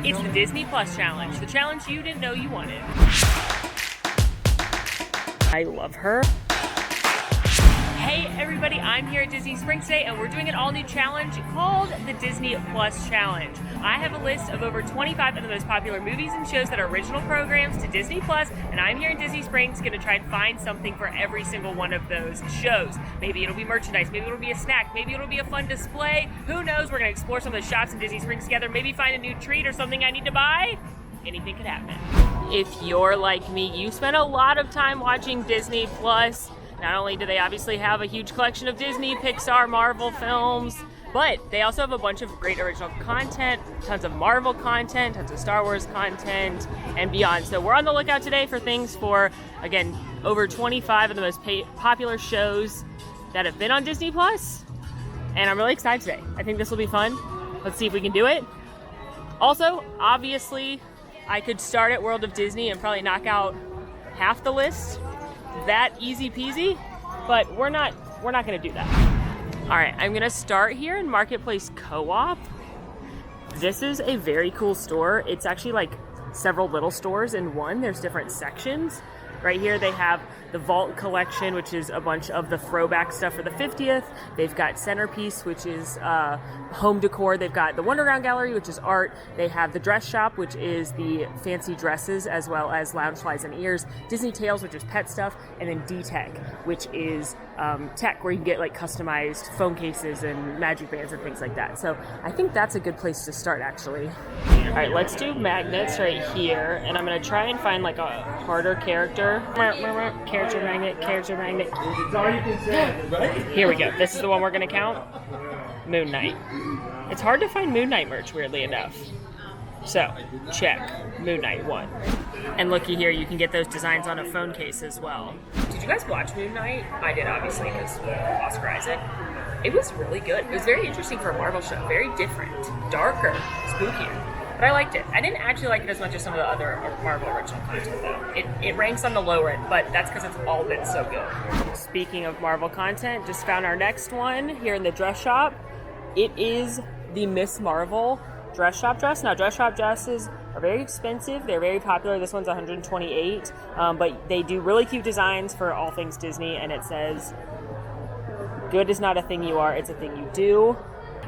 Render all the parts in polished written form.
It's the Disney Plus challenge, the challenge you didn't know you wanted. I love her. Hey everybody, I'm here at Disney Springs today and we're doing an all new challenge called the Disney Plus Challenge. I have a list of over 25 of the most popular movies and shows that are original programs to Disney Plus, and I'm here in Disney Springs going to try and find something for every single one of those shows. Maybe it'll be merchandise, maybe it'll be a snack, maybe it'll be a fun display. Who knows? We're going to explore some of the shops in Disney Springs together, maybe find a new treat or something I need to buy. Anything could happen. If you're like me, you spend a lot of time watching Disney Plus. Not only do they obviously have a huge collection of Disney, Pixar, Marvel films, but they also have a bunch of great original content, tons of Marvel content, tons of Star Wars content, and beyond. So we're on the lookout today for things for, again, over 25 of the most popular shows that have been on Disney Plus. And I'm really excited today. I think this will be fun. Let's see if we can do it. Also, obviously, I could start at World of Disney and probably knock out half the list. That easy peasy, but we're not gonna do that. All right, I'm gonna start here in Marketplace Co-op. This is a very cool store. It's actually like several little stores in one. There's different sections. Right here they have the Vault Collection, which is a bunch of the throwback stuff for the 50th. They've got Centerpiece, which is home decor. They've got the Wonderground Gallery, which is art. They have the Dress Shop, which is the fancy dresses, as well as Loungeflies and Ears. Disney Tales, which is pet stuff. And then D-Tech, which is tech, where you can get like customized phone cases and magic bands and things like that. So I think that's a good place to start, actually. All right, let's do magnets right here. And I'm going to try and find like a harder character. Character magnet. Here we go. This is the one we're going to count. Moon Knight. It's hard to find Moon Knight merch, weirdly enough. So, check. Moon Knight 1. And looky here, you can get those designs on a phone case as well. Did you guys watch Moon Knight? I did, obviously, because Oscar Isaac. It was really good. It was very interesting for a Marvel show. Very different. Darker. Spookier. But I liked it. I didn't actually like it as much as some of the other Marvel original content, though. It ranks on the lower end, but that's because it's all been so good. Speaking of Marvel content, just found our next one here in the dress shop. It is the Miss Marvel dress shop dress. Now, dress shop dresses are very expensive. They're very popular. This one's $128, but they do really cute designs for all things Disney, and it says, "Good is not a thing you are, it's a thing you do."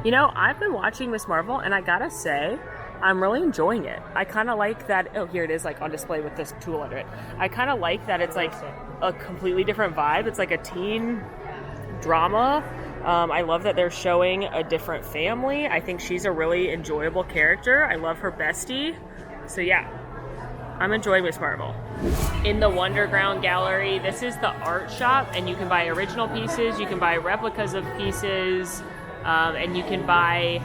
You know, I've been watching Miss Marvel, and I gotta say, I'm really enjoying it. I kind of like that. Oh, here it is, like on display with this tool under it. I kind of like that it's like a completely different vibe. It's like a teen drama. I love that they're showing a different family. I think she's a really enjoyable character. I love her bestie. So yeah, I'm enjoying Miss Marvel. In the Wonderground Gallery, this is the art shop, and you can buy original pieces, you can buy replicas of pieces, and you can buy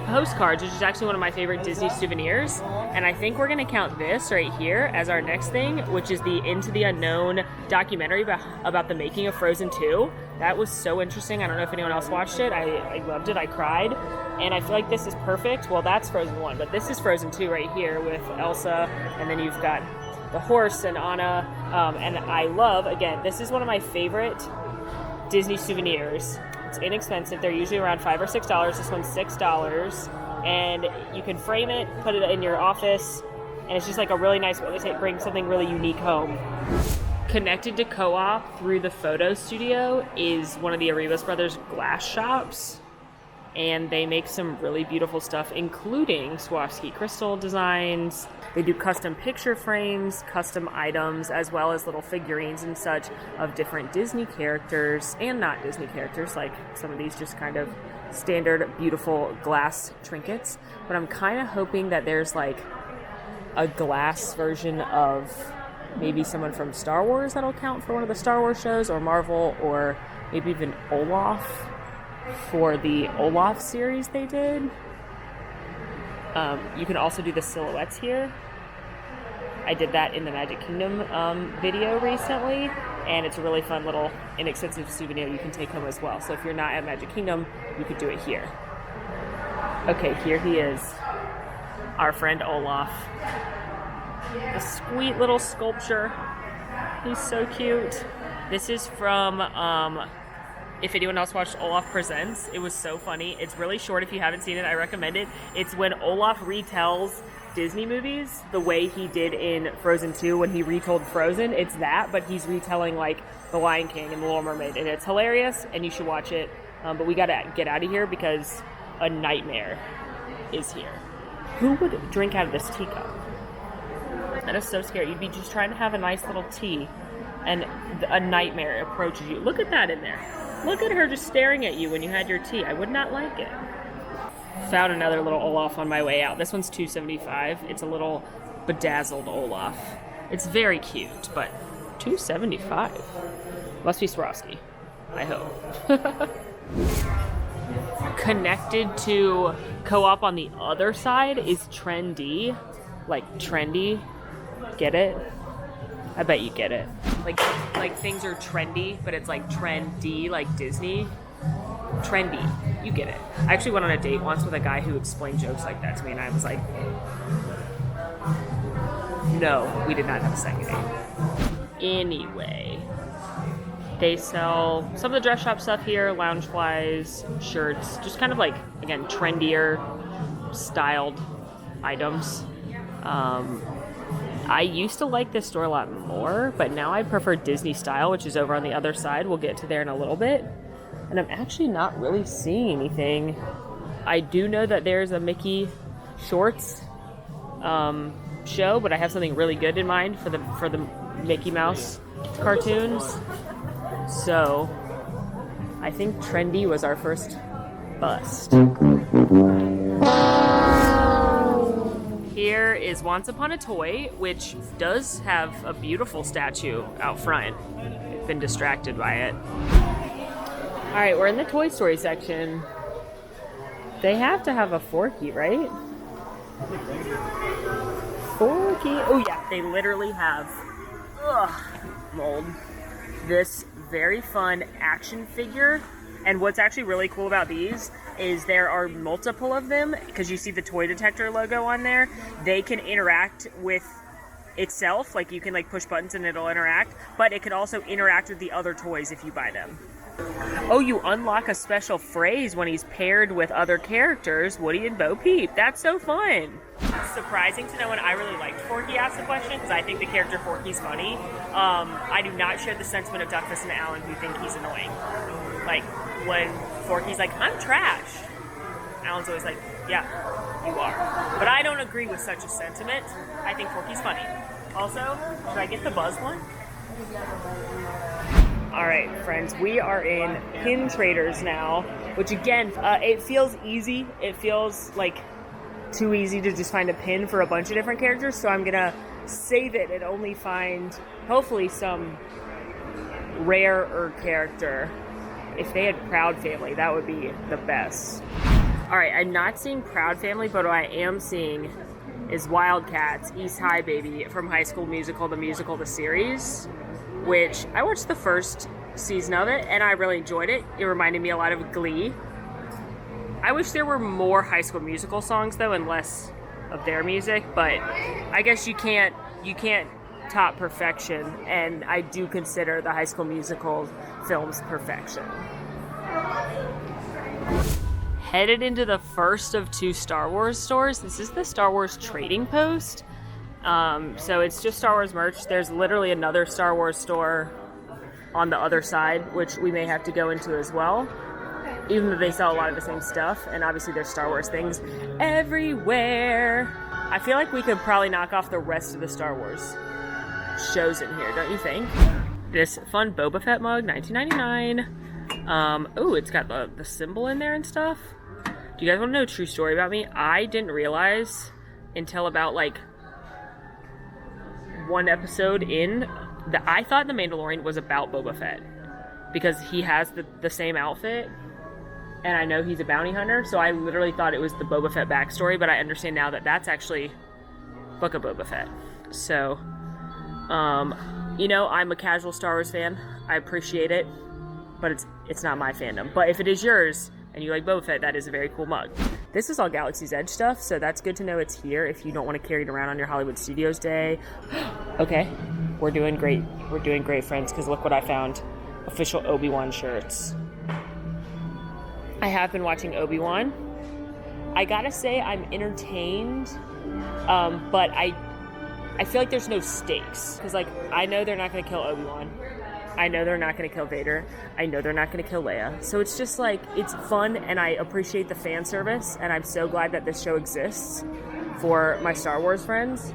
postcards, which is actually one of my favorite Disney souvenirs. And I think we're going to count this right here as our next thing, which is the Into the Unknown documentary about the making of Frozen 2. That was so interesting. I don't know if anyone else watched it. I loved it. I cried. And I feel like this is perfect. Well, that's Frozen 1, but this is Frozen 2 right here with Elsa. And then you've got the horse and Anna. And I love, again, this is one of my favorite Disney souvenirs. It's inexpensive. They're usually around $5 or $6. This one's $6. And you can frame it, put it in your office, and it's just like a really nice way to bring something really unique home. Connected to Co-op through the photo studio is one of the Arribas Brothers glass shops. And they make some really beautiful stuff, including Swarovski crystal designs. They do custom picture frames, custom items, as well as little figurines and such of different Disney characters and not Disney characters, like some of these just kind of standard beautiful glass trinkets. But I'm kind of hoping that there's like a glass version of maybe someone from Star Wars that'll count for one of the Star Wars shows, or Marvel, or maybe even Olaf for the Olaf series they did. You can also do the silhouettes here. I did that in the Magic Kingdom video recently, and it's a really fun little inexpensive souvenir you can take home as well. So if you're not at Magic Kingdom, you could do it here. Okay, here he is, our friend Olaf. A sweet little sculpture. He's so cute. This is from if anyone else watched Olaf Presents, it was so funny. It's really short. If you haven't seen it, I recommend it. It's when Olaf retells Disney movies the way he did in Frozen 2 when he retold Frozen. It's that, but he's retelling like The Lion King and The Little Mermaid, and it's hilarious, and you should watch it. But we gotta get out of here because a nightmare is here. Who would drink out of this teacup? That is so scary. You'd be just trying to have a nice little tea, and a nightmare approaches you. Look at that in there. Look at her just staring at you when you had your tea. I would not like it. Found another little Olaf on my way out. This one's $2.75. It's a little bedazzled Olaf. It's very cute, but $2.75. Must be Swarovski, I hope. Connected to co-op on the other side is Trendy. Like Trendy. Get it? I bet you get it. Like things are trendy, but it's like trendy, like Disney. Trendy. You get it. I actually went on a date once with a guy who explained jokes like that to me, and I was like, no, we did not have a second date. Anyway, they sell some of the dress shop stuff here, lounge-wise, shirts, just kind of like, again, trendier styled items. I used to like this store a lot more, but now I prefer Disney style, which is over on the other side. We'll get to there in a little bit. And I'm actually not really seeing anything. I do know that there's a Mickey Shorts show, but I have something really good in mind for the Mickey Mouse cartoons. So I think Trendy was our first bust. Here is Once Upon a Toy, which does have a beautiful statue out front. I've been distracted by it. All right, we're in the Toy Story section. They have to have a Forky, right? Forky. Oh yeah, they literally have mold. This very fun action figure. And what's actually really cool about these is there are multiple of them, because you see the toy detector logo on there. They can interact with itself, like you can like push buttons and it'll interact, but it can also interact with the other toys if you buy them. Oh, you unlock a special phrase when he's paired with other characters, Woody and Bo Peep. That's so fun. It's surprising to know when I really liked Forky asked the question, because I think the character Forky's funny. I do not share the sentiment of Duckfist and Alan, who think he's annoying. Like, when Forky's like, I'm trash, Alan's always like, yeah, you are. But I don't agree with such a sentiment. I think Forky's funny. Also, should I get the Buzz one? All right, friends, we are in Pin Traders now, which again, it feels easy. It feels like too easy to just find a pin for a bunch of different characters, so I'm gonna save it and only find, hopefully, some rarer character. If they had Proud Family, that would be the best. All right, I'm not seeing Proud Family, but what I am seeing is Wildcats, East High Baby from High School Musical, the series, which I watched the first season of it, and I really enjoyed it. It reminded me a lot of Glee. I wish there were more High School Musical songs, though, and less of their music, but I guess you can't top perfection, and I do consider the High School Musical films perfection. Headed into the first of 2 Star Wars stores. This is the Star Wars Trading Post. So it's just Star Wars merch. There's literally another Star Wars store on the other side, which we may have to go into as well, even though they sell a lot of the same stuff, and obviously there's Star Wars things everywhere. I feel like we could probably knock off the rest of the Star Wars shows in here, don't you think? This fun Boba Fett mug, $19.99. Oh, it's got the symbol in there and stuff. Do you guys want to know a true story about me? I didn't realize until about like one episode in that I thought The Mandalorian was about Boba Fett, because he has the same outfit, and I know he's a bounty hunter, so I literally thought it was the Boba Fett backstory, but I understand now that that's actually Book of Boba Fett. So, you know, I'm a casual Star Wars fan. I appreciate it, but it's not my fandom. But if it is yours, and you like Boba Fett, that is a very cool mug. This is all Galaxy's Edge stuff, so that's good to know it's here if you don't want to carry it around on your Hollywood Studios day. Okay, we're doing great. We're doing great, friends, because look what I found. Official Obi-Wan shirts. I have been watching Obi-Wan. I gotta say I'm entertained, but I feel like there's no stakes. Because, like, I know they're not gonna kill Obi-Wan. I know they're not gonna kill Vader. I know they're not gonna kill Leia. So it's just like, it's fun, and I appreciate the fan service, and I'm so glad that this show exists for my Star Wars friends.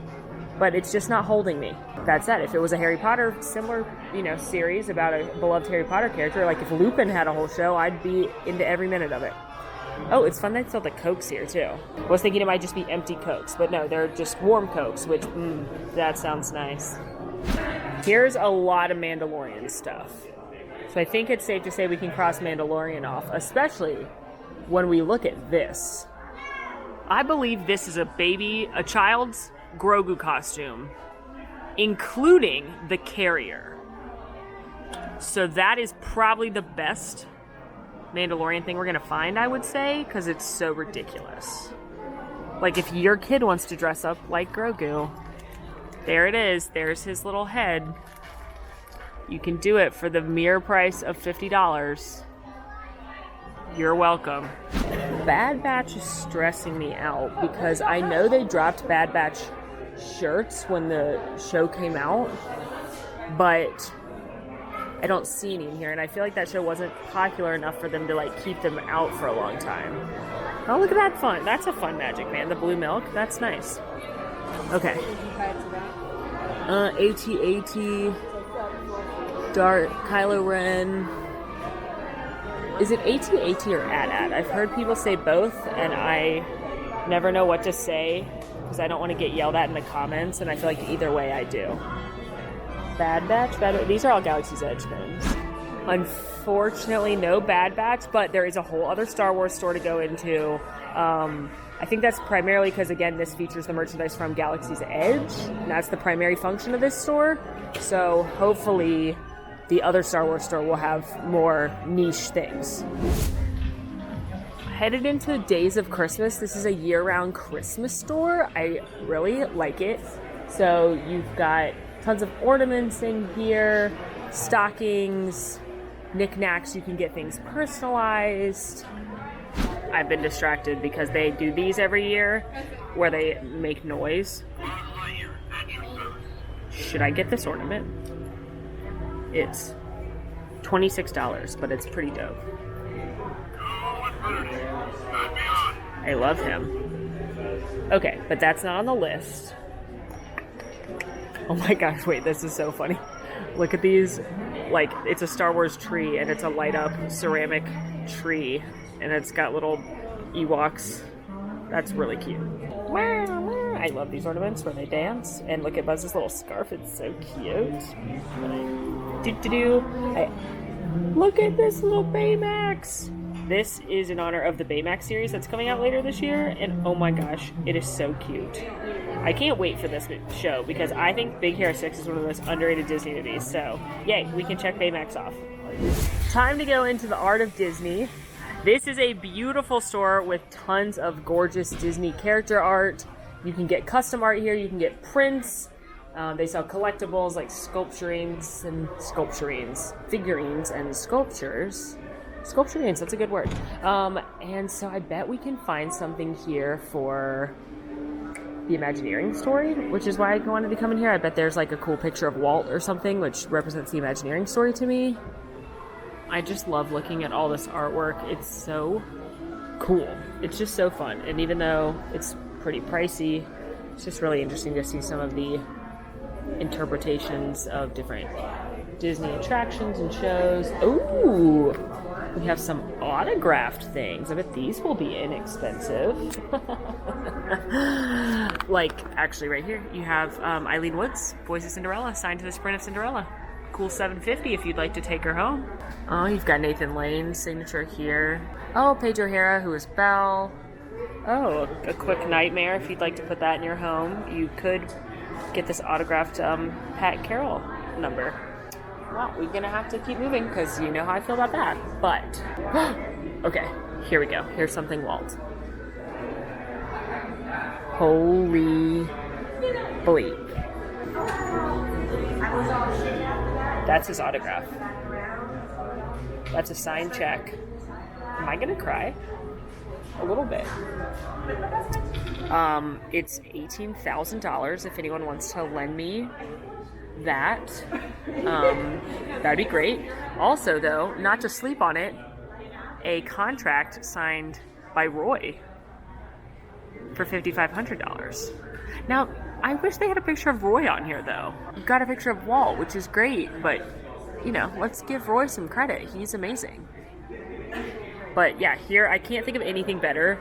But it's just not holding me. That said, if it was a Harry Potter similar, series about a beloved Harry Potter character, like if Lupin had a whole show, I'd be into every minute of it. Oh, it's fun they sell the Cokes here too. I was thinking it might just be empty Cokes, but no, they're just warm Cokes, which, that sounds nice. Here's a lot of Mandalorian stuff. So I think it's safe to say we can cross Mandalorian off, especially when we look at this. I believe this is a child's Grogu costume, including the carrier. So that is probably the best Mandalorian thing we're gonna find, I would say, because it's so ridiculous. Like, if your kid wants to dress up like Grogu, there it is. There's his little head. You can do it for the mere price of $50. You're welcome. Bad Batch is stressing me out because I know they dropped Bad Batch shirts when the show came out, but I don't see any in here, and I feel like that show wasn't popular enough for them to like keep them out for a long time. Oh, look at that fun. That's a fun Magic Man. The blue milk. That's nice. Okay. AT-AT, Dark, Kylo Ren. Is it AT-AT or AT-AT? I've heard people say both, and I never know what to say because I don't want to get yelled at in the comments, and I feel like either way I do. Bad Batch? These are all Galaxy's Edge things. Unfortunately, no Bad Batch, but there is a whole other Star Wars store to go into. I think that's primarily because, again, this features the merchandise from Galaxy's Edge, and that's the primary function of this store. So hopefully the other Star Wars store will have more niche things. Headed into Days of Christmas. This is a year-round Christmas store. I really like it. So you've got tons of ornaments in here, stockings, knickknacks. You can get things personalized. I've been distracted because they do these every year where they make noise. Should I get this ornament? It's $26, but it's pretty dope. I love him. Okay, but that's not on the list. Oh my gosh, wait, this is so funny. Look at these, like, it's a Star Wars tree, and it's a light-up ceramic tree, and it's got little Ewoks. That's really cute. I love these ornaments where they dance, and look at Buzz's little scarf, it's so cute. Look at this little Baymax! This is in honor of the Baymax series that's coming out later this year, and oh my gosh, it is so cute. I can't wait for this show because I think Big Hero 6 is one of the most underrated Disney movies, so yay, we can check Baymax off. Time to go into the art of Disney. This is a beautiful store with tons of gorgeous Disney character art. You can get custom art here, you can get prints. They sell collectibles like figurines and sculptures. Sculpturines, that's a good word. And so I bet we can find something here for the Imagineering story, which is why I wanted to come in here. I bet there's like a cool picture of Walt or something, which represents the Imagineering story to me. I just love looking at all this artwork. It's so cool. It's just so fun. And even though it's pretty pricey, it's just really interesting to see some of the interpretations of different Disney attractions and shows. Ooh! We have some autographed things. I bet these will be inexpensive. Like, actually right here, you have Eileen Woods, Voice of Cinderella, signed to the print of Cinderella. Cool $7.50 if you'd like to take her home. Oh, you've got Nathan Lane's signature here. Oh, Paige O'Hara, who is Belle. Oh, a quick nightmare. If you'd like to put that in your home, you could get this autographed Pat Carroll number. Well, we're gonna have to keep moving because you know how I feel about that. But, okay, here we go. Here's something Walt. Holy bleep. That's his autograph. That's a signed check. Am I gonna cry? A little bit. It's $18,000 if anyone wants to lend me that. That'd be great. Also, though, not to sleep on it, a contract signed by Roy for $5,500. Now, I wish they had a picture of Roy on here, though. We've got a picture of Walt, which is great, but, you know, let's give Roy some credit. He's amazing. But yeah, here, I can't think of anything better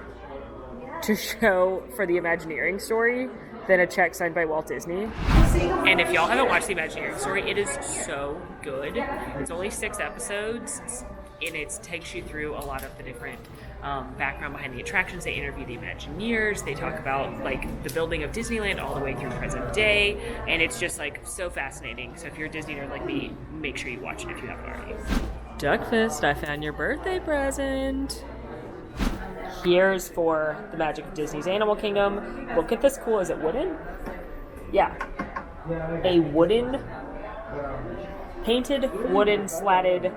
to show for the Imagineering story than a check signed by Walt Disney. And if y'all haven't watched the Imagineering story, it is so good. It's only 6 episodes, and it takes you through a lot of the different background behind the attractions. They interview the Imagineers. They talk about like the building of Disneyland all the way through present day, and it's just like so fascinating. So if you're a Disney nerd like me, make sure you watch it if you haven't already. Duckfist, I found your birthday present. Here's for the magic of Disney's Animal Kingdom. Look at this cool, is it wooden? Yeah. A wooden, painted, wooden, slatted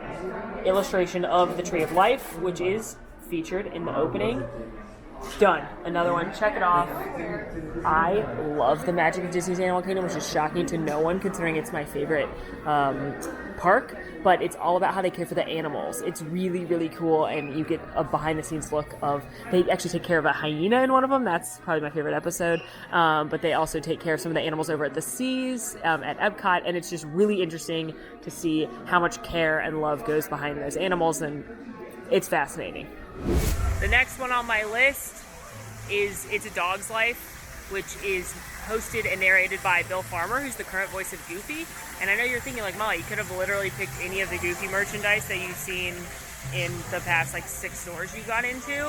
illustration of the Tree of Life, which is featured in the opening. Done. Another one. Check it off. I love the magic of Disney's Animal Kingdom, which is shocking to no one considering it's my favorite park, but it's all about how they care for the animals. It's really, really cool, and you get a behind-the-scenes look of, they actually take care of a hyena in one of them. That's probably my favorite episode, but they also take care of some of the animals over at the seas, at Epcot, and it's just really interesting to see how much care and love goes behind those animals, and it's fascinating. The next one on my list is It's a Dog's Life, which is hosted and narrated by Bill Farmer, who's the current voice of Goofy. And I know you're thinking, like, Molly, you could have literally picked any of the Goofy merchandise that you've seen in the past, like, 6 stores you got into.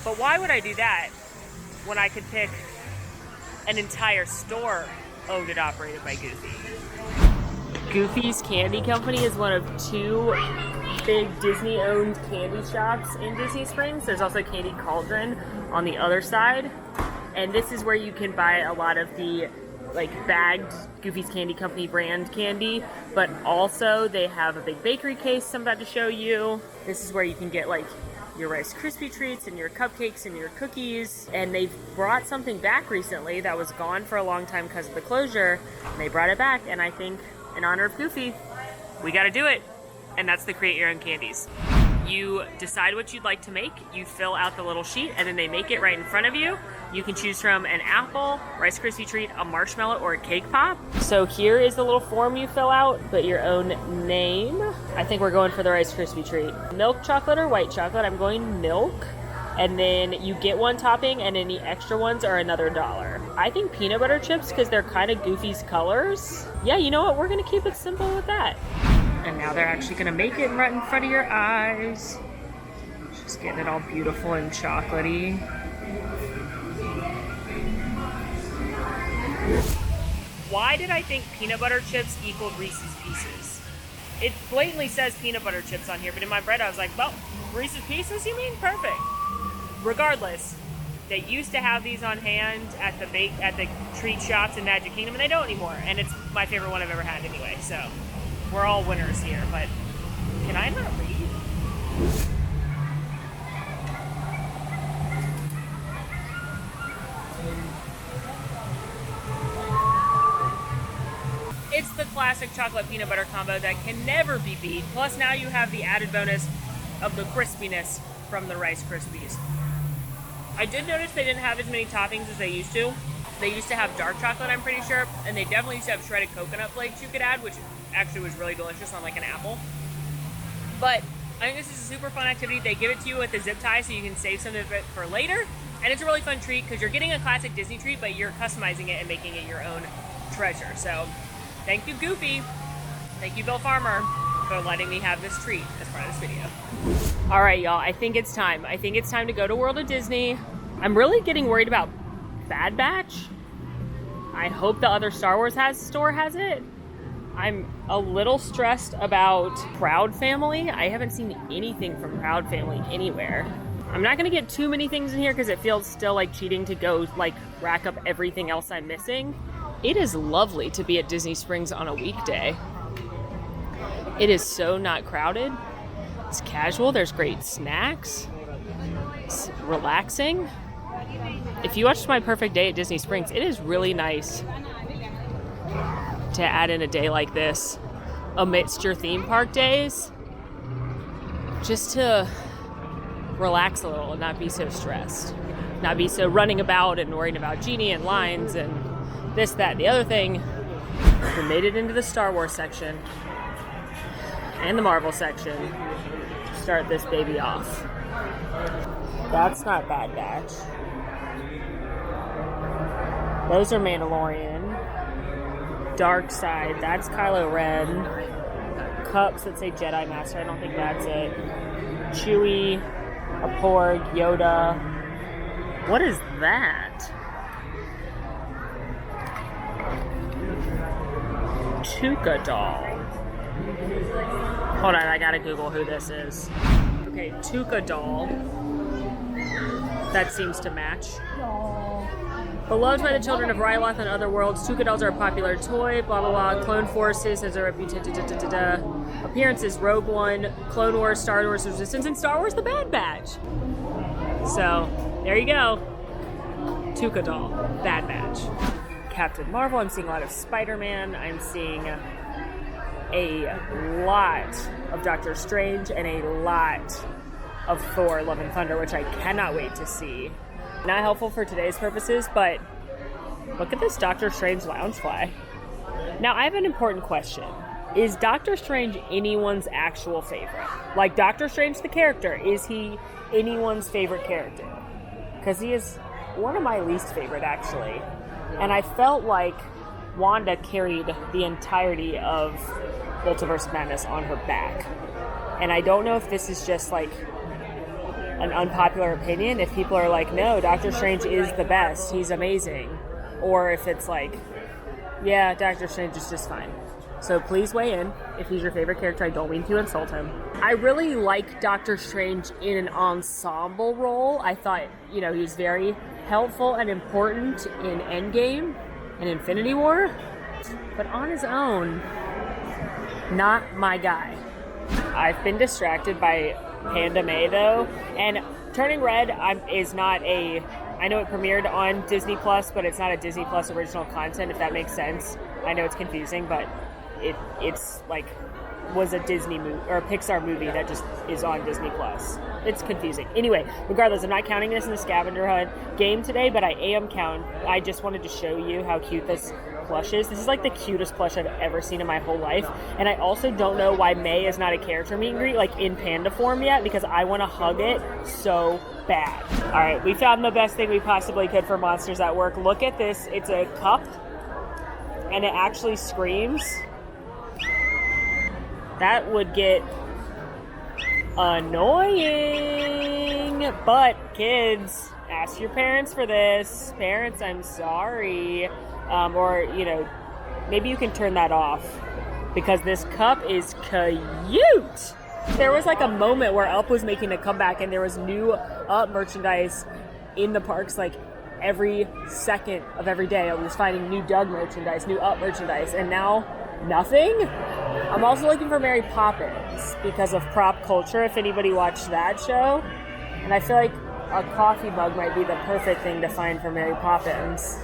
But why would I do that when I could pick an entire store owned and operated by Goofy? Goofy's Candy Company is one of 2 big Disney-owned candy shops in Disney Springs. There's also Candy Cauldron on the other side. And this is where you can buy a lot of the like bagged Goofy's Candy Company brand candy, but also they have a big bakery case I'm about to show you. This is where you can get like your Rice Krispie treats and your cupcakes and your cookies. And they've brought something back recently that was gone for a long time because of the closure. And they brought it back, and I think in honor of Goofy, we gotta do it. And that's the Create Your Own Candies. You decide what you'd like to make, you fill out the little sheet, and then they make it right in front of you. You can choose from an apple, Rice Krispie treat, a marshmallow, or a cake pop. So here is the little form you fill out, put your own name. I think we're going for the Rice Krispie treat. Milk chocolate or white chocolate? I'm going milk. And then you get one topping, and any extra ones are another $1. I think peanut butter chips, because they're kind of Goofy's colors. Yeah, you know what? We're gonna keep it simple with that. And now they're actually gonna make it right in front of your eyes. Just getting it all beautiful and chocolatey. Why did I think peanut butter chips equaled Reese's Pieces? It blatantly says peanut butter chips on here, but in my brain I was like, well, Reese's Pieces, you mean? Perfect. Regardless, they used to have these on hand at the treat shops in Magic Kingdom, and they don't anymore. And it's my favorite one I've ever had anyway, so we're all winners here. But can I not read? It's the classic chocolate peanut butter combo that can never be beat. Plus now you have the added bonus of the crispiness from the Rice Krispies. I did notice they didn't have as many toppings as they used to. They used to have dark chocolate, I'm pretty sure, and they definitely used to have shredded coconut flakes you could add, which actually was really delicious on like an apple. But I think this is a super fun activity. They give it to you with a zip tie so you can save some of it for later. And it's a really fun treat because you're getting a classic Disney treat, but you're customizing it and making it your own treasure. So thank you, Goofy. Thank you, Bill Farmer, for letting me have this treat as part of this video. All right, y'all, I think it's time. I think it's time to go to World of Disney. I'm really getting worried about Bad Batch. I hope the other Star Wars store has it. I'm a little stressed about Proud Family. I haven't seen anything from Proud Family anywhere. I'm not gonna get too many things in here because it feels still like cheating to go like rack up everything else I'm missing. It is lovely to be at Disney Springs on a weekday. It is so not crowded. It's casual. There's great snacks. It's relaxing. If you watched My Perfect Day at Disney Springs, it is really nice to add in a day like this amidst your theme park days, just to relax a little and not be so stressed, not be so running about and worrying about Genie and lines and this, that, and the other thing. We made it into the Star Wars section and the Marvel section to start this baby off. That's not Bad Batch. Those are Mandalorian. Dark Side, that's Kylo Ren. Cups that say Jedi Master, I don't think that's it. Chewie, a Porg, Yoda. What is that? Tuca doll. Hold on, I gotta Google who this is. Okay, Tuca doll. That seems to match. Beloved by the children of Ryloth and other worlds, Tuca dolls are a popular toy, blah blah blah. Clone Forces has a reputation. Appearances: Rogue One, Clone Wars, Star Wars Resistance, and Star Wars The Bad Batch. So, there you go. Tuca doll, Bad Batch. Captain Marvel, I'm seeing a lot of Spider-Man. I'm seeing a lot of Doctor Strange and a lot of Thor Love and Thunder, which I cannot wait to see. Not helpful for today's purposes, but look at this Doctor Strange Loungefly. Now, I have an important question. Is Doctor Strange anyone's actual favorite? Like, Doctor Strange the character, is he anyone's favorite character? Because he is one of my least favorite, actually. And I felt like Wanda carried the entirety of Multiverse of Madness on her back. And I don't know if this is just, like, an unpopular opinion, if people are like, no, Doctor Strange is the best, he's amazing, or if it's like, yeah, Doctor Strange is just fine. So please weigh in if he's your favorite character. I don't mean to insult him. I really like Doctor Strange in an ensemble role. I thought, he was very helpful and important in Endgame and Infinity War, but on his own, not my guy. I've been distracted by Panda May, though, and Turning Red is not a... I know it premiered on Disney Plus, but it's not a Disney Plus original content, if that makes sense. I know it's confusing, but it's like was a Disney movie or a Pixar movie that just is on Disney Plus. It's confusing. Anyway, regardless, I'm not counting this in the scavenger hunt game today, but I am counting. I just wanted to show you how cute this plush is. This is like the cutest plush I've ever seen in my whole life. And I also don't know why May is not a character meet and greet, like in panda form yet, because I want to hug it so bad. All right, we found the best thing we possibly could for Monsters at Work. Look at this. It's a cup, and it actually screams. That would get annoying. But kids, ask your parents for this. Parents, I'm sorry. Or, maybe you can turn that off, because this cup is cute. There was like a moment where Up was making a comeback and there was new Up merchandise in the parks, like every second of every day. I was finding new Doug merchandise, new Up merchandise, and now nothing. I'm also looking for Mary Poppins because of prop culture, if anybody watched that show. And I feel like a coffee mug might be the perfect thing to find for Mary Poppins.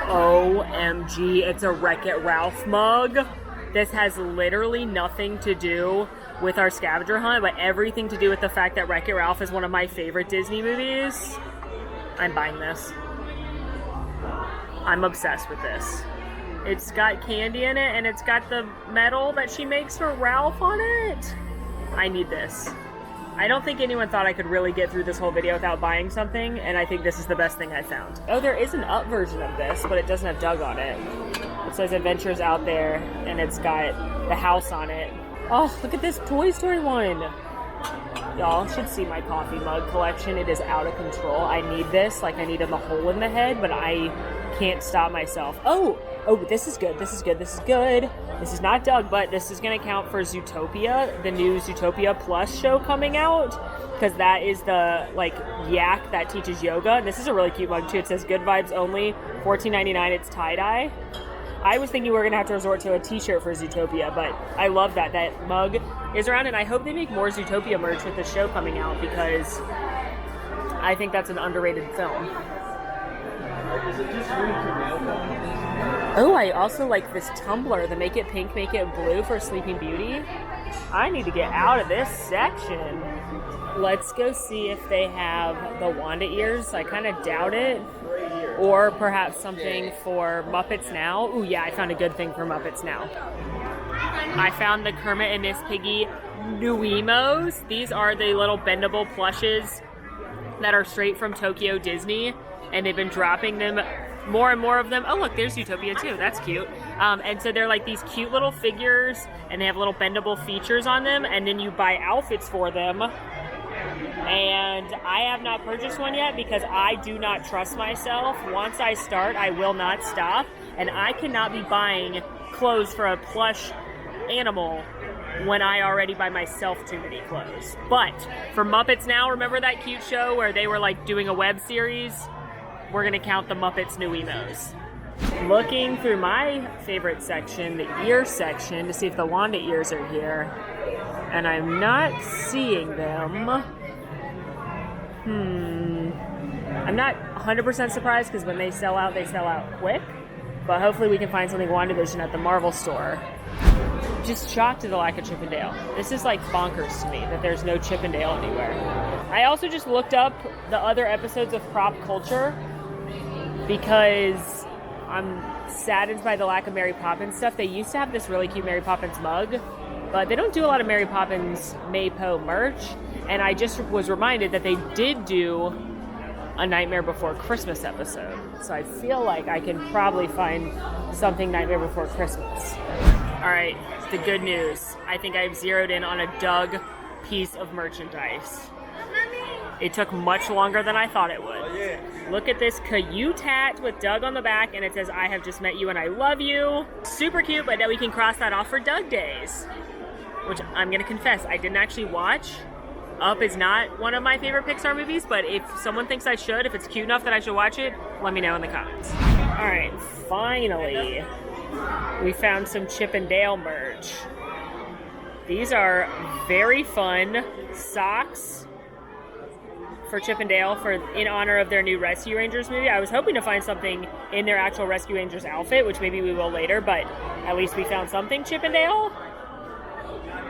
OMG, it's a Wreck-It Ralph mug. This has literally nothing to do with our scavenger hunt, but everything to do with the fact that Wreck-It Ralph is one of my favorite Disney movies. I'm buying this. I'm obsessed with this. It's got candy in it, and it's got the medal that she makes for Ralph on it. I need this. I don't think anyone thought I could really get through this whole video without buying something, and I think this is the best thing I found. Oh, there is an Up version of this, but it doesn't have Doug on it. It says Adventures Out There, and it's got the house on it. Oh, look at this Toy Story one. Y'all should see my coffee mug collection. It is out of control. I need this, like I need a hole in the head, but I can't stop myself. Oh, this is good. This is good. This is good. This is not Doug, but this is going to count for Zootopia, the new Zootopia Plus show coming out, because that is the, like, yak that teaches yoga. And this is a really cute mug, too. It says good vibes only, $14.99. It's tie-dye. I was thinking we were going to have to resort to a t-shirt for Zootopia, but I love that. That mug is around, and I hope they make more Zootopia merch with the show coming out because I think that's an underrated film. Oh, I also like this tumbler, the Make It Pink, Make It Blue for Sleeping Beauty. I need to get out of this section. Let's go see if they have the Wanda ears. I kind of doubt it. Or perhaps something for Muppets Now. Ooh, yeah, I found a good thing for Muppets Now. I found the Kermit and Miss Piggy Nuimos. These are the little bendable plushes that are straight from Tokyo Disney, and they've been dropping them, more and more of them. Oh, look, there's Utopia too. That's cute. And so they're like these cute little figures, and they have little bendable features on them, and then you buy outfits for them. And I have not purchased one yet because I do not trust myself. Once I start, I will not stop, and I cannot be buying clothes for a plush animal when I already buy myself too many clothes. But for Muppets Now, remember that cute show where they were like doing a web series? We're gonna count the Muppets Nuimos. Looking through my favorite section, the ear section, to see if the Wanda ears are here. And I'm not seeing them. I'm not 100% surprised because when they sell out quick. But hopefully we can find something WandaVision at the Marvel store. Just shocked at the lack of Chip 'n Dale. This is like bonkers to me that there's no Chip 'n Dale anywhere. I also just looked up the other episodes of Prop Culture because I'm saddened by the lack of Mary Poppins stuff. They used to have this really cute Mary Poppins mug, but they don't do a lot of Mary Poppins Maypo merch. And I just was reminded that they did do a Nightmare Before Christmas episode. So I feel like I can probably find something Nightmare Before Christmas. All right, the good news. I think I've zeroed in on a Doug piece of merchandise. It took much longer than I thought it would. Oh, yeah. Look at this Cayute hat with Doug on the back, and it says, "I have just met you and I love you." Super cute, but now we can cross that off for Doug Days. Which I'm gonna confess, I didn't actually watch. Up is not one of my favorite Pixar movies, but if someone thinks I should, if it's cute enough that I should watch it, let me know in the comments. All right, finally, we found some Chip 'n Dale merch. These are very fun socks for Chip 'n Dale in honor of their new Rescue Rangers movie. I was hoping to find something in their actual Rescue Rangers outfit, which maybe we will later, but at least we found something Chip 'n Dale.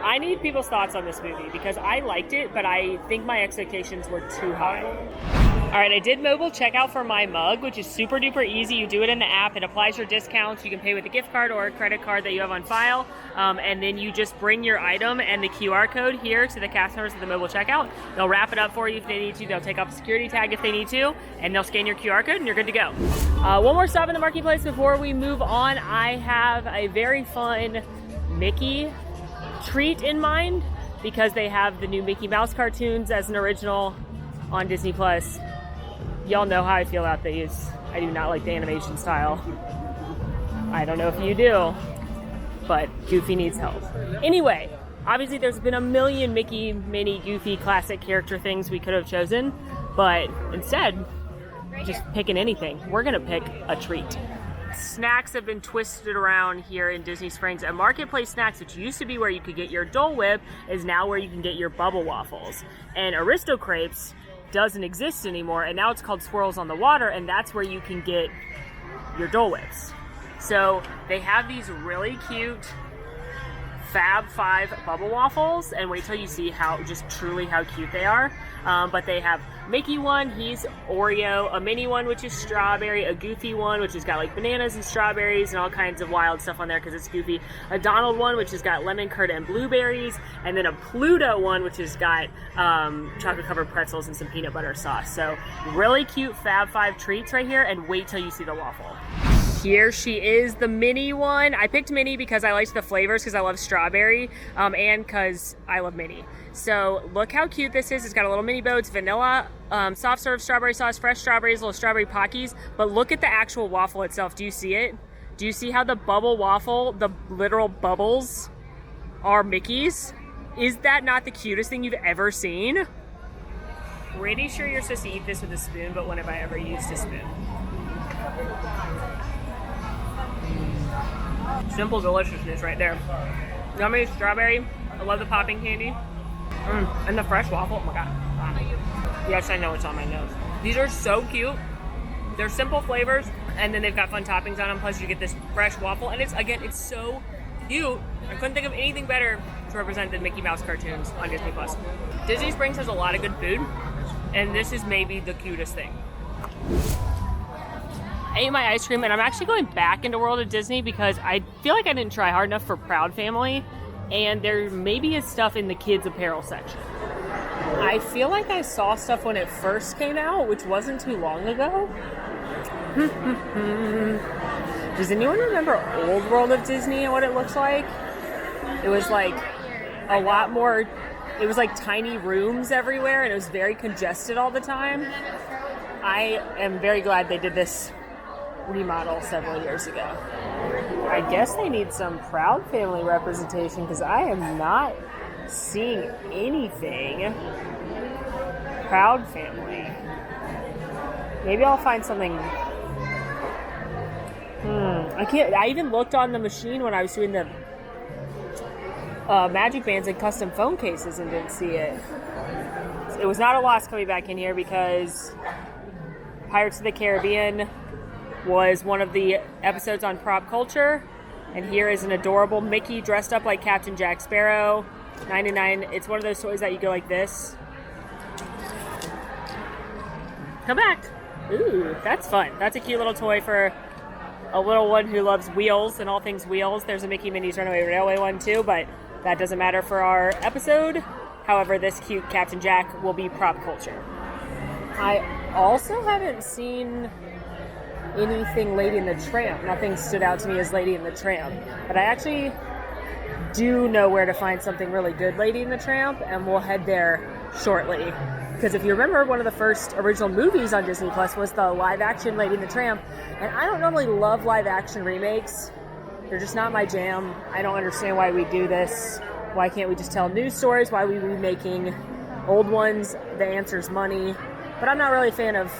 I need people's thoughts on this movie because I liked it, but I think my expectations were too high. All right, I did mobile checkout for my mug, which is super duper easy. You do it in the app. It applies your discounts. You can pay with a gift card or a credit card that you have on file. And then you just bring your item and the QR code here to the cast members of the mobile checkout. They'll wrap it up for you if they need to. They'll take off the security tag if they need to, and they'll scan your QR code and you're good to go. One more stop in the marketplace before we move on. I have a very fun Mickey treat in mind because they have the new Mickey Mouse cartoons as an original on Disney Plus. Y'all know how I feel about these. I do not like the animation style. I don't know if you do, but Goofy needs help. Anyway, obviously there's been a million Mickey, Minnie, Goofy classic character things we could have chosen, but instead, just picking anything. We're gonna pick a treat. Snacks have been twisted around here in Disney Springs, and Marketplace Snacks, which used to be where you could get your Dole Whip, is now where you can get your bubble waffles. And Aristo Crepes doesn't exist anymore, and now it's called Swirls on the Water, and that's where you can get your Dole Whips. So they have these really cute Fab 5 bubble waffles, and wait till you see how cute they are. But they have Mickey one, he's Oreo, a mini one which is strawberry, a Goofy one which has got like bananas and strawberries and all kinds of wild stuff on there because it's Goofy, a Donald one which has got lemon curd and blueberries, and then a Pluto one which has got chocolate covered pretzels and some peanut butter sauce. So really cute Fab 5 treats right here, and wait till you see the waffle. Here she is, the mini one. I picked mini because I liked the flavors because I love strawberry and because I love mini. So look how cute this is. It's got a little mini bow. It's vanilla, soft serve strawberry sauce, fresh strawberries, little strawberry Pockies. But look at the actual waffle itself. Do you see it? Do you see how the bubble waffle, the literal bubbles, are Mickeys? Is that not the cutest thing you've ever seen? Pretty sure you're supposed to eat this with a spoon, but when have I ever used a spoon? Simple deliciousness right there. Yummy strawberry, I love the popping candy. And the fresh waffle. Oh my god. Yes, I know it's on my nose. These are so cute. They're simple flavors, and then they've got fun toppings on them. Plus, you get this fresh waffle, and it's so cute. I couldn't think of anything better to represent the Mickey Mouse cartoons on Disney Plus. Disney Springs has a lot of good food, and this is maybe the cutest thing. I ate my ice cream, and I'm actually going back into World of Disney because I feel like I didn't try hard enough for Proud Family, and there maybe is stuff in the kids' apparel section. I feel like I saw stuff when it first came out, which wasn't too long ago. Does anyone remember old World of Disney and what it looks like? It was like a lot more, it was like tiny rooms everywhere, and it was very congested all the time. I am very glad they did this remodel several years ago. I guess they need some Proud Family representation because I am not seeing anything Proud Family. Maybe I'll find something. I even looked on the machine when I was doing the magic bands and custom phone cases and didn't see it. It was not a loss coming back in here because Pirates of the Caribbean was one of the episodes on Prop Culture, and here is an adorable Mickey dressed up like Captain Jack Sparrow. 99. It's one of those toys that you go like this. Come back. Ooh, that's fun. That's a cute little toy for a little one who loves wheels and all things wheels. There's a Mickey Minnie's Runaway Railway one too, but that doesn't matter for our episode. However, this cute Captain Jack will be Prop Culture. I also haven't seen anything Lady and the Tramp. Nothing stood out to me as Lady and the Tramp, but I actually do know where to find something really good Lady and the Tramp, and we'll head there shortly. Because if you remember, one of the first original movies on Disney Plus was the live-action Lady and the Tramp, and I don't normally love live-action remakes. They're just not my jam. I don't understand why we do this. Why can't we just tell new stories? Why are we remaking old ones? The answer's money. But I'm not really a fan of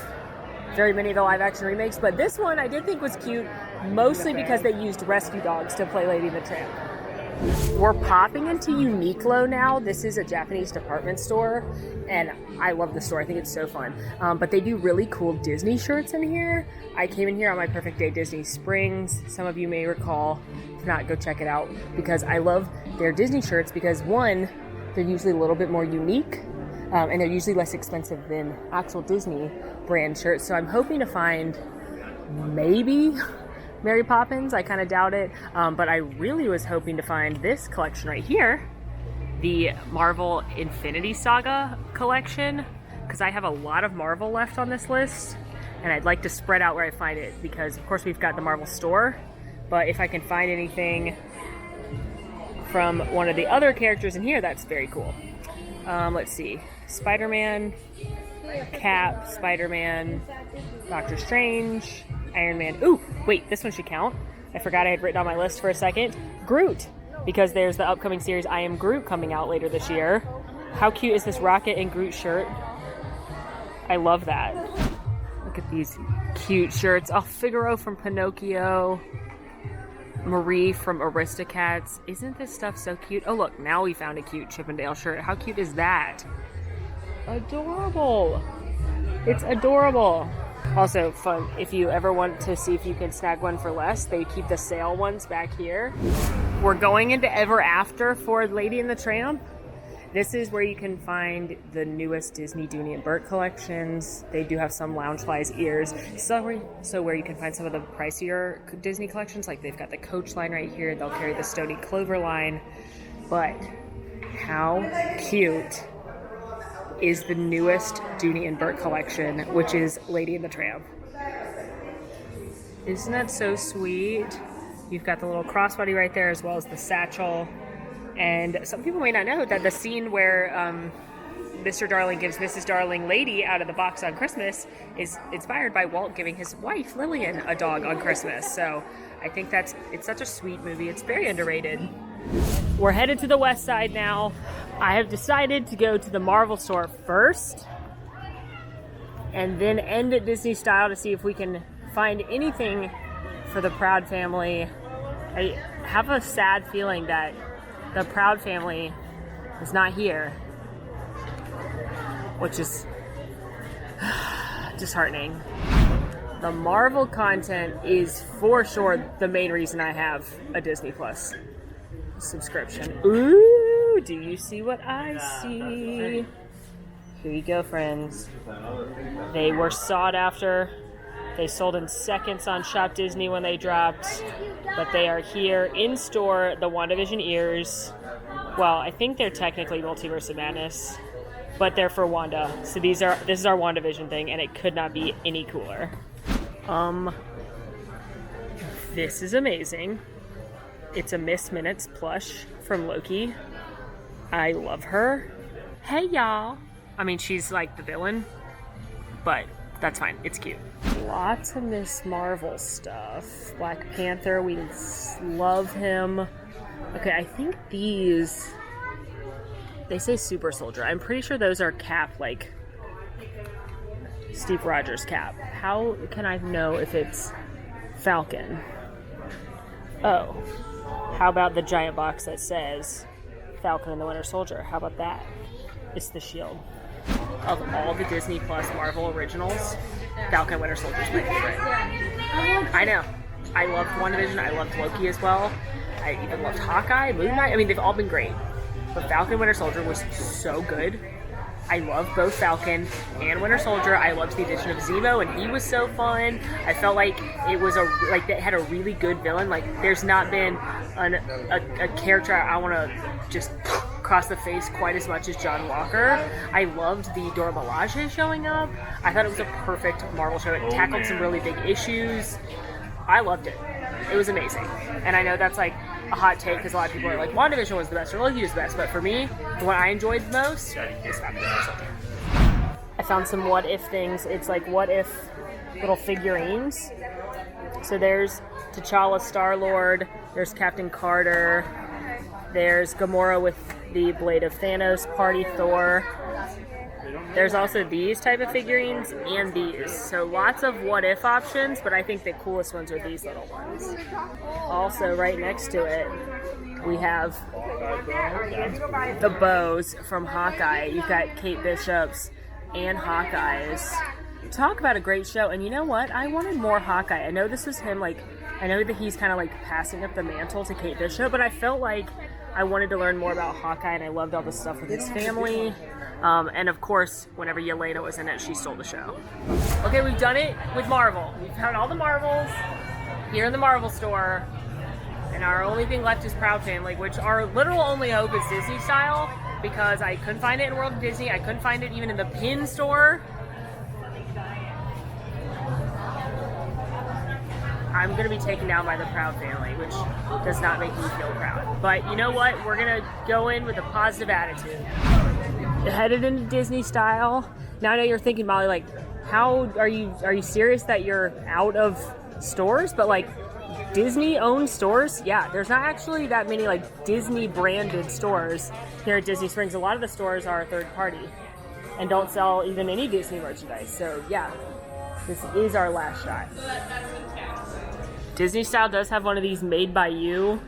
very many of the live-action remakes, but this one I did think was cute, mostly because they used rescue dogs to play Lady and the Tramp. We're popping into Uniqlo now. This is a Japanese department store, and I love the store. I think it's so fun. But they do really cool Disney shirts in here. I came in here on my Perfect Day Disney Springs. Some of you may recall. If not, go check it out because I love their Disney shirts because, one, they're usually a little bit more unique, and they're usually less expensive than actual Disney brand shirts. So I'm hoping to find maybe Mary Poppins. I kind of doubt it, but I really was hoping to find this collection right here, the Marvel Infinity Saga collection, because I have a lot of Marvel left on this list, and I'd like to spread out where I find it, because of course we've got the Marvel store, but if I can find anything from one of the other characters in here, that's very cool. Let's see, Spider-Man, Cap, Spider-Man, Doctor Strange, Iron Man. Ooh, wait, this one should count. I forgot I had written on my list for a second. Groot, because there's the upcoming series I Am Groot coming out later this year. How cute is this Rocket and Groot shirt? I love that. Look at these cute shirts. Oh, Figaro from Pinocchio. Marie from Aristocats. Isn't this stuff so cute? Oh, look, now we found a cute Chippendale shirt. How cute is that? Adorable. It's adorable. Also fun, if you ever want to see if you can snag one for less, they keep the sale ones back here. We're going into Ever After for Lady and the Tramp. This is where you can find the newest Disney Dooney and Burt collections. They do have some Loungefly's ears. So where you can find some of the pricier Disney collections, like they've got the Coach line right here. They'll carry the Stony Clover line. But how cute is the newest Dooney and Burt collection, which is Lady and the Tramp. Isn't that so sweet? You've got the little crossbody right there as well as the satchel. And some people may not know that the scene where Mr. Darling gives Mrs. Darling Lady out of the box on Christmas is inspired by Walt giving his wife Lillian a dog on Christmas. So I think it's such a sweet movie. It's very underrated. We're headed to the west side now. I have decided to go to the Marvel store first and then end at Disney Style to see if we can find anything for the Proud Family. I have a sad feeling that the Proud Family is not here, which is disheartening. The Marvel content is for sure the main reason I have a Disney Plus subscription. Ooh, do you see what I see? Here you go, friends. They were sought after. They sold in seconds on Shop Disney when they dropped, but they are here in store. The WandaVision ears. Well, I think they're technically Multiverse of Madness, but they're for Wanda. So this is our WandaVision thing, and it could not be any cooler. This is amazing. It's a Miss Minutes plush from Loki. I love her. Hey, y'all. I mean, she's like the villain, but that's fine. It's cute. Lots of Miss Marvel stuff. Black Panther, we love him. Okay, I think these, they say Super Soldier. I'm pretty sure those are Cap, like Steve Rogers Cap. How can I know if it's Falcon? Oh, how about the giant box that says Falcon and the Winter Soldier? How about that? It's the shield. Of all the Disney Plus Marvel originals, Falcon and Winter Soldier is my favorite. I know. I loved WandaVision. I loved Loki as well. I even loved Hawkeye, Moon Knight. I mean, they've all been great. But Falcon and Winter Soldier was so good. I love both Falcon and Winter Soldier. I loved the addition of Zemo, and he was so fun. I felt like it was they had a really good villain. Like, there's not been a character I want to just cross the face quite as much as John Walker. I loved the Dora Milaje showing up. I thought it was a perfect Marvel show. It tackled some really big issues. I loved it. It was amazing. And I know that's like a hot take because a lot of people are like, WandaVision was the best or Loki was the best, but for me, the one I enjoyed the most is Falcon and Winter Soldier. I found some what if things. It's like what if little figurines. So there's T'Challa Star-Lord, there's Captain Carter, there's Gamora with the Blade of Thanos, Party Thor. There's also these type of figurines and these. So lots of what if options, but I think the coolest ones are these little ones. Also, right next to it, we have the bows from Hawkeye. You've got Kate Bishop's and Hawkeye's. Talk about a great show. And you know what? I wanted more Hawkeye. I know this was him, like, I know that he's kind of like passing up the mantle to Kate Bishop, but I felt like I wanted to learn more about Hawkeye, and I loved all the stuff with his family. And of course, whenever Yelena was in it, she stole the show. Okay, we've done it with Marvel. We've found all the Marvels here in the Marvel store. And our only thing left is Proud Family, which our literal only hope is Disney style, because I couldn't find it in World of Disney. I couldn't find it even in the pin store. I'm going to be taken down by the Proud Family, which does not make me feel proud. But you know what? We're going to go in with a positive attitude. Headed into Disney style. Now I know you're thinking, Molly, like, how are you serious that you're out of stores? But like, Disney-owned stores? Yeah, there's not actually that many like Disney-branded stores here at Disney Springs. A lot of the stores are third party and don't sell even any Disney merchandise. So yeah, this is our last shot. Disney Style does have one of these made by you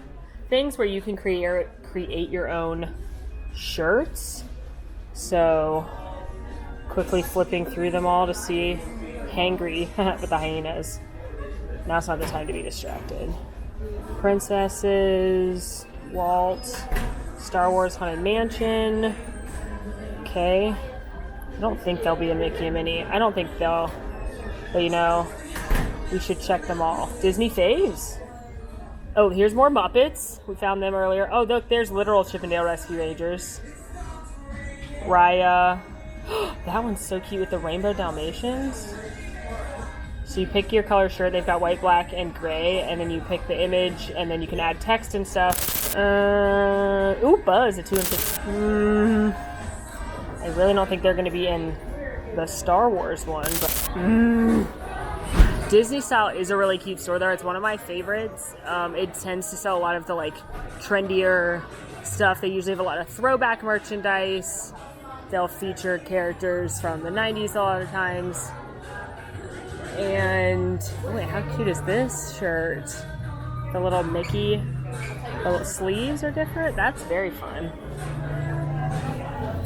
things where you can create your own shirts. So quickly flipping through them all to see Hangry with the hyenas. Now's not the time to be distracted. Princesses, Walt, Star Wars Haunted Mansion. Okay. I don't think there'll be a Mickey and Minnie. I don't think they'll, but you know, we should check them all. Disney faves. Oh, here's more Muppets. We found them earlier. Oh, look, there's literal Chip 'n Dale Rescue Rangers. Raya. That one's so cute with the rainbow Dalmatians. So you pick your color shirt. They've got white, black, and gray. And then you pick the image, and then you can add text and stuff. Ooh, Buzz, a 2 and 6. I really don't think they're going to be in the Star Wars one, but Disney Style is a really cute store there. It's one of my favorites. It tends to sell a lot of the like trendier stuff. They usually have a lot of throwback merchandise. They'll feature characters from the 90s a lot of times. And wait, how cute is this shirt? The little Mickey, the little sleeves are different. That's very fun.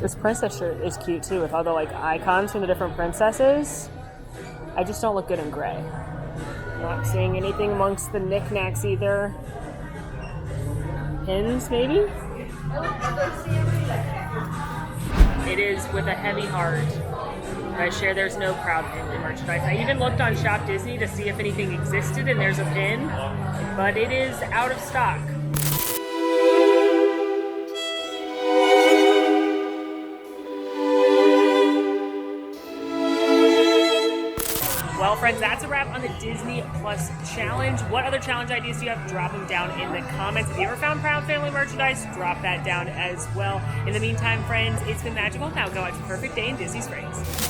This princess shirt is cute too, with all the like icons from the different princesses. I just don't look good in gray. Not seeing anything amongst the knickknacks either. Pins, maybe? It is with a heavy heart. I share there's no crowd pin merchandise. I even looked on Shop Disney to see if anything existed, and there's a pin, but it is out of stock. Well, friends, that's a wrap on the Disney Plus challenge. What other challenge ideas do you have? Drop them down in the comments. If you ever found Proud Family merchandise, drop that down as well. In the meantime, friends, it's been magical. Now go out to a perfect day in Disney Springs.